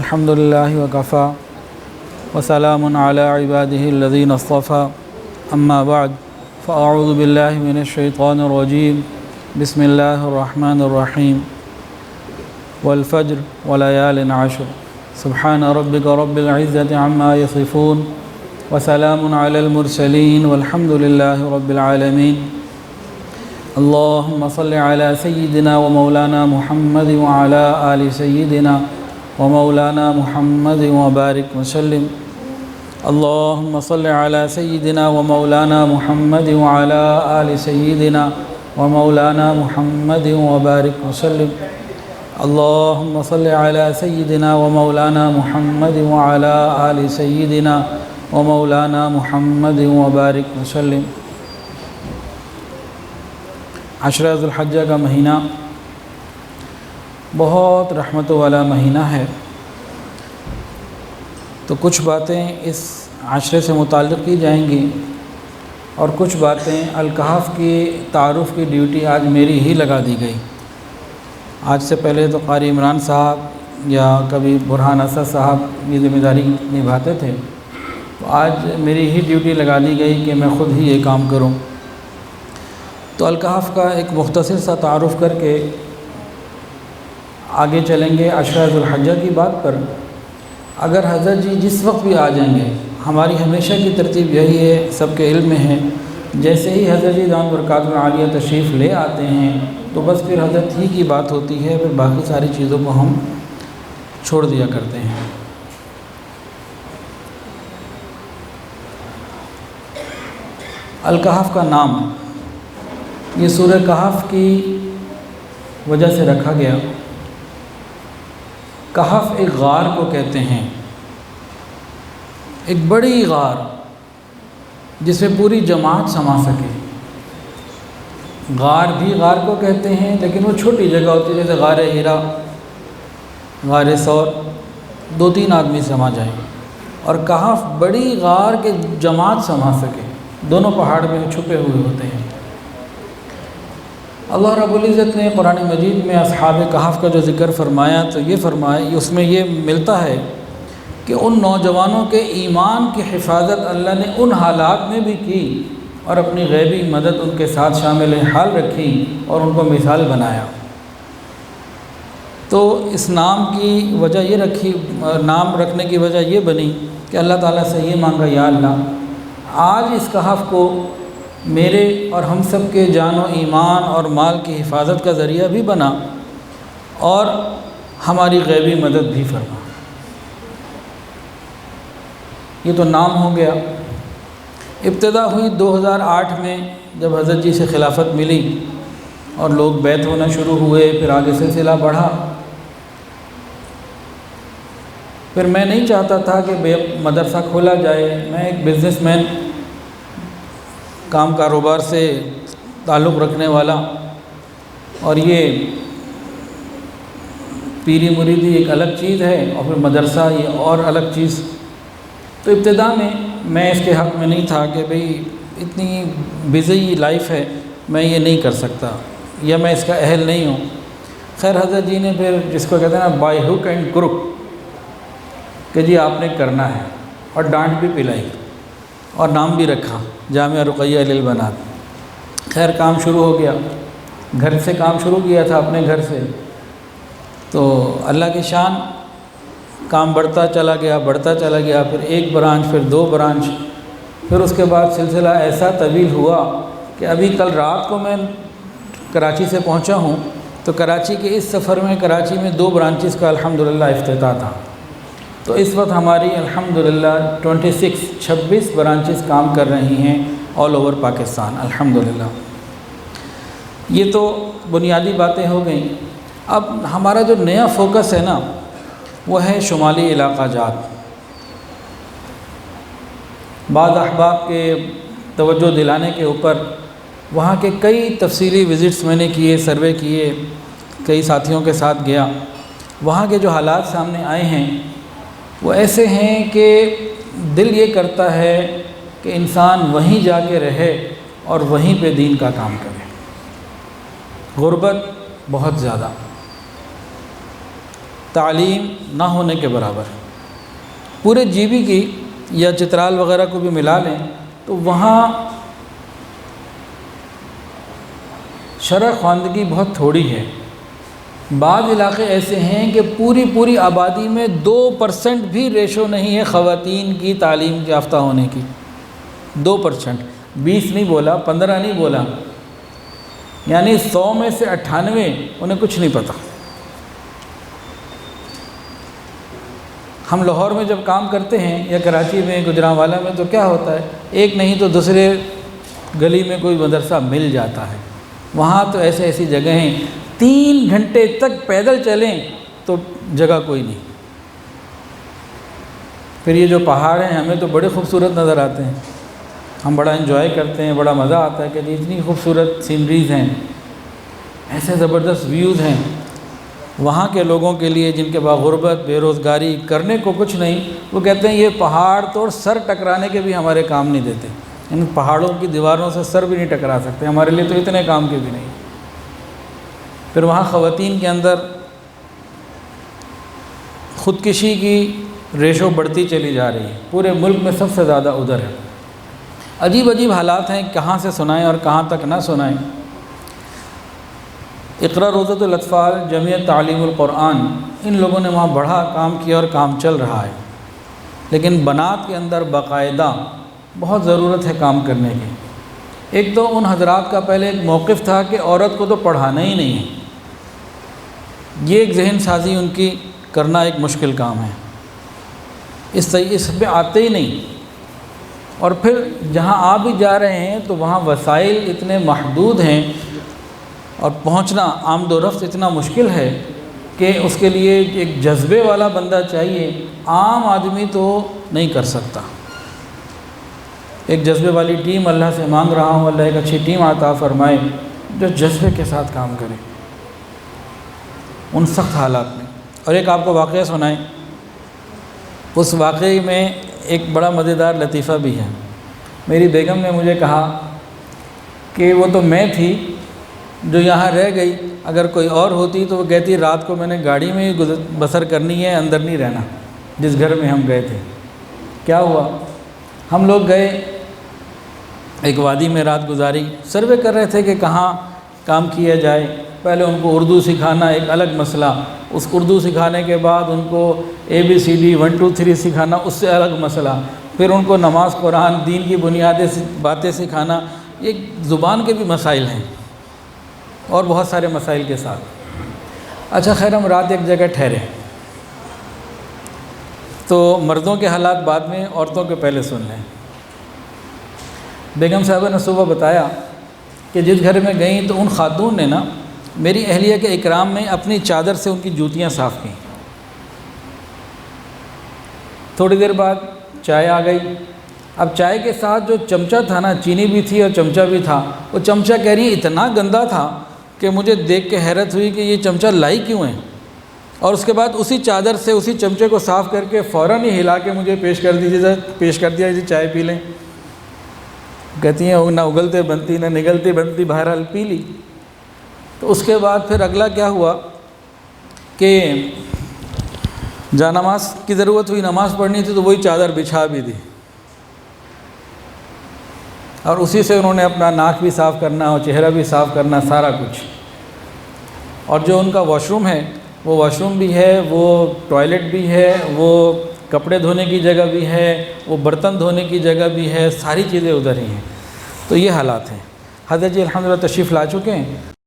الحمد للہ وکفا وسلام علی عباده الذین اصطفى اما بعد فاعوذ باللہ من الشیطان الرجیم بسم اللہ الرحمن الرحیم والفجر وليال عشر سبحان ربک رب العزة عما یصفون وسلام علی المرسلین والحمد للہ رب العالمین اللهم صل على سيدنا ومولانا محمد وعلى آل سيدنا ومولانا محمد وبارك وسلم اللهم صل على سيدنا ومولانا محمد وعلى آل سيدنا ومولانا محمد وبارك وسلم اللهم صل على سيدنا ومولانا محمد وعلى آل سيدنا ومولانا محمد وبارك وسلم۔ عشرہ ذو الحجہ کا مہینہ بہت رحمت والا مہینہ ہے، تو کچھ باتیں اس عشرے سے متعلق کی جائیں گی اور کچھ باتیں الکہف کی تعارف کی ڈیوٹی آج میری ہی لگا دی گئی۔ آج سے پہلے تو قاری عمران صاحب یا کبھی برہان اسد صاحب یہ ذمہ داری نبھاتے تھے، تو آج میری ہی ڈیوٹی لگا دی گئی کہ میں خود ہی یہ کام کروں۔ تو الکہف کا ایک مختصر سا تعارف کر کے آگے چلیں گے عشرہ ذو الحجہ کی بات پر۔ اگر حضرت جی جس وقت بھی آ جائیں گے، ہماری ہمیشہ کی ترتیب یہی ہے، سب کے علم میں ہے، جیسے ہی حضرت جی دامت برکاتہ العالیہ تشریف لے آتے ہیں تو بس پھر حضرت ہی کی بات ہوتی ہے، پھر باقی ساری چیزوں کو ہم چھوڑ دیا کرتے ہیں۔ الکہف کا نام یہ سورہ کہف کی وجہ سے رکھا گیا۔ کہف ایک غار کو کہتے ہیں، ایک بڑی غار جس میں پوری جماعت سما سکے۔ غار بھی غار کو کہتے ہیں، لیکن وہ چھوٹی جگہ ہوتی ہے، جیسے غار ہیرا، غار ثور، 2-3 آدمی سما جائیں، اور کہف بڑی غار کے جماعت سما سکے، دونوں پہاڑ میں چھپے ہوئے ہوتے ہیں۔ اللہ رب العزت نے قرآن مجید میں اصحاب کہف کا جو ذکر فرمایا تو یہ فرمایا، اس میں یہ ملتا ہے کہ ان نوجوانوں کے ایمان کی حفاظت اللہ نے ان حالات میں بھی کی اور اپنی غیبی مدد ان کے ساتھ شامل حال رکھی اور ان کو مثال بنایا۔ تو اس نام کی وجہ یہ رکھی، نام رکھنے کی وجہ یہ بنی کہ اللہ تعالیٰ سے یہ مانگا، یا اللہ آج اس کہف کو میرے اور ہم سب کے جان و ایمان اور مال کی حفاظت کا ذریعہ بھی بنا اور ہماری غیبی مدد بھی فرما۔ یہ تو نام ہو گیا۔ ابتدا ہوئی 2008 میں، جب حضرت جی سے خلافت ملی اور لوگ بیعت ہونا شروع ہوئے، پھر آگے سلسلہ بڑھا۔ پھر میں نہیں چاہتا تھا کہ مدرسہ کھولا جائے، میں ایک بزنس مین، کام کاروبار سے تعلق رکھنے والا، اور یہ پیری مریدی ایک الگ چیز ہے اور پھر مدرسہ یہ اور الگ چیز۔ تو ابتدا میں اس کے حق میں نہیں تھا کہ بھئی اتنی بزی لائف ہے، میں یہ نہیں کر سکتا یا میں اس کا اہل نہیں ہوں۔ خیر حضرت جی نے پھر جس کو کہتے ہیں نا بائی ہک اینڈ کروک کہ جی آپ نے کرنا ہے، اور ڈانٹ بھی پلائی اور نام بھی رکھا جامعہ رقیہ للبنات۔ خیر کام شروع ہو گیا، گھر سے کام شروع کیا تھا اپنے گھر سے، تو اللہ کی شان کام بڑھتا چلا گیا، پھر 1 برانچ، پھر 2 برانچ، پھر اس کے بعد سلسلہ ایسا طویل ہوا کہ ابھی کل رات کو میں کراچی سے پہنچا ہوں، تو کراچی کے اس سفر میں کراچی میں 2 برانچز کا الحمدللہ افتتاح تھا۔ تو اس وقت ہماری الحمدللہ 26 برانچز کام کر رہی ہیں آل اوور پاکستان الحمدللہ۔ یہ تو بنیادی باتیں ہو گئیں۔ اب ہمارا جو نیا فوکس ہے نا، وہ ہے شمالی علاقہ جات۔ بعض احباب کے توجہ دلانے کے اوپر وہاں کے کئی تفصیلی وزٹس میں نے کیے، سروے کیے، کئی ساتھیوں کے ساتھ گیا۔ وہاں کے جو حالات سامنے آئے ہیں وہ ایسے ہیں کہ دل یہ کرتا ہے کہ انسان وہیں جا کے رہے اور وہیں پہ دین کا کام کرے۔ غربت بہت زیادہ، تعلیم نہ ہونے کے برابر۔ پورے جی بی کی یا چترال وغیرہ کو بھی ملا لیں تو وہاں شرح خواندگی بہت تھوڑی ہے۔ بعض علاقے ایسے ہیں کہ پوری آبادی میں 2% بھی ریشو نہیں ہے خواتین کی تعلیم یافتہ ہونے کی۔ 2%، 20 نہیں بولا، 15 نہیں بولا، یعنی 100 میں سے 98 انہیں کچھ نہیں پتہ۔ ہم لاہور میں جب کام کرتے ہیں یا کراچی میں، گجرانوالہ میں، تو کیا ہوتا ہے، ایک نہیں تو دوسرے گلی میں کوئی مدرسہ مل جاتا ہے۔ وہاں تو ایسی جگہیں 3 گھنٹے تک پیدل چلیں تو جگہ کوئی نہیں۔ پھر یہ جو پہاڑ ہیں ہمیں تو بڑے خوبصورت نظر آتے ہیں، ہم بڑا انجوائے کرتے ہیں، بڑا مزہ آتا ہے کہ اتنی خوبصورت سینریز ہیں، ایسے زبردست ویوز ہیں۔ وہاں کے لوگوں کے لیے جن کے پاس غربت، بے روزگاری، کرنے کو کچھ نہیں، وہ کہتے ہیں یہ پہاڑ تو سر ٹکرانے کے بھی ہمارے کام نہیں دیتے، ان پہاڑوں کی دیواروں سے سر بھی نہیں ٹکرا سکتے، ہمارے لیے تو اتنے کام کے بھی نہیں۔ پھر وہاں خواتین کے اندر خودکشی کی ریشو بڑھتی چلی جا رہی ہے، پورے ملک میں سب سے زیادہ ادھر ہے۔ عجیب حالات ہیں، کہاں سے سنائیں اور کہاں تک نہ سنائیں۔ اقرا روضۃ الاطفال، جمعیت تعلیم القرآن، ان لوگوں نے وہاں بڑا کام کیا اور کام چل رہا ہے، لیکن بنات کے اندر باقاعدہ بہت ضرورت ہے کام کرنے کی۔ ایک تو ان حضرات کا پہلے ایک موقف تھا کہ عورت کو تو پڑھانا ہی نہیں ہے، یہ ایک ذہن سازی ان کی کرنا ایک مشکل کام ہے، اس پہ آتے ہی نہیں۔ اور پھر جہاں آ بھی جا رہے ہیں تو وہاں وسائل اتنے محدود ہیں اور پہنچنا، آمد و رفت اتنا مشکل ہے کہ اس کے لیے ایک جذبے والا بندہ چاہیے، عام آدمی تو نہیں کر سکتا۔ ایک جذبے والی ٹیم اللہ سے مانگ رہا ہوں، اللہ ایک اچھی ٹیم عطا فرمائے جو جذبے کے ساتھ کام کرے ان سخت حالات میں۔ اور ایک آپ کو واقعہ سنائیں، اس واقعے میں ایک بڑا مزیدار لطیفہ بھی ہے۔ میری بیگم نے مجھے کہا کہ وہ تو میں تھی جو یہاں رہ گئی، اگر کوئی اور ہوتی تو وہ کہتی رات کو میں نے گاڑی میں ہی بسر کرنی ہے، اندر نہیں رہنا۔ جس گھر میں ہم گئے تھے کیا ہوا، ہم لوگ گئے ایک وادی میں رات گزاری، سروے کر رہے تھے کہ کہاں کام کیا جائے۔ پہلے ان کو اردو سکھانا ایک الگ مسئلہ، اس اردو سکھانے کے بعد ان کو ABCD 1 2 3 سکھانا اس سے الگ مسئلہ، پھر ان کو نماز، قرآن، دین کی بنیادی باتیں سکھانا، یہ زبان کے بھی مسائل ہیں اور بہت سارے مسائل کے ساتھ۔ اچھا خیر، ہم رات ایک جگہ ٹھہرے، تو مردوں کے حالات بعد میں، عورتوں کے پہلے سن لیں۔ بیگم صاحبہ نے صبح بتایا کہ جس گھر میں گئیں تو ان خاتون نے نا میری اہلیہ کے اکرام میں اپنی چادر سے ان کی جوتیاں صاف کیں۔ تھوڑی دیر بعد چائے آ گئی، اب چائے کے ساتھ جو چمچہ تھا نا، چینی بھی تھی اور چمچہ بھی تھا، وہ چمچہ کہہ رہی ہے اتنا گندا تھا کہ مجھے دیکھ کے حیرت ہوئی کہ یہ چمچہ لائی کیوں ہے، اور اس کے بعد اسی چادر سے اسی چمچے کو صاف کر کے فوراً ہی ہلا کے مجھے پیش کر دیا جی چائے پی لیں۔ کہتی ہیں نہ اگلتے بنتی نہ نگلتی بنتی، بہرحال پی لی۔ تو اس کے بعد پھر اگلا کیا ہوا کہ جا نماز کی ضرورت ہوئی، نماز پڑھنی تھی تو وہی چادر بچھا بھی دی، اور اسی سے انہوں نے اپنا ناک بھی صاف کرنا اور چہرہ بھی صاف کرنا، سارا کچھ۔ اور جو ان کا واش روم ہے وہ واش روم بھی ہے، وہ ٹوائلٹ بھی ہے، وہ کپڑے دھونے کی جگہ بھی ہے، وہ برتن دھونے کی جگہ بھی ہے، ساری چیزیں ادھر ہی ہیں۔ تو یہ حالات ہیں۔ حضرت جی الحمدللہ تشریف لا چکے ہیں۔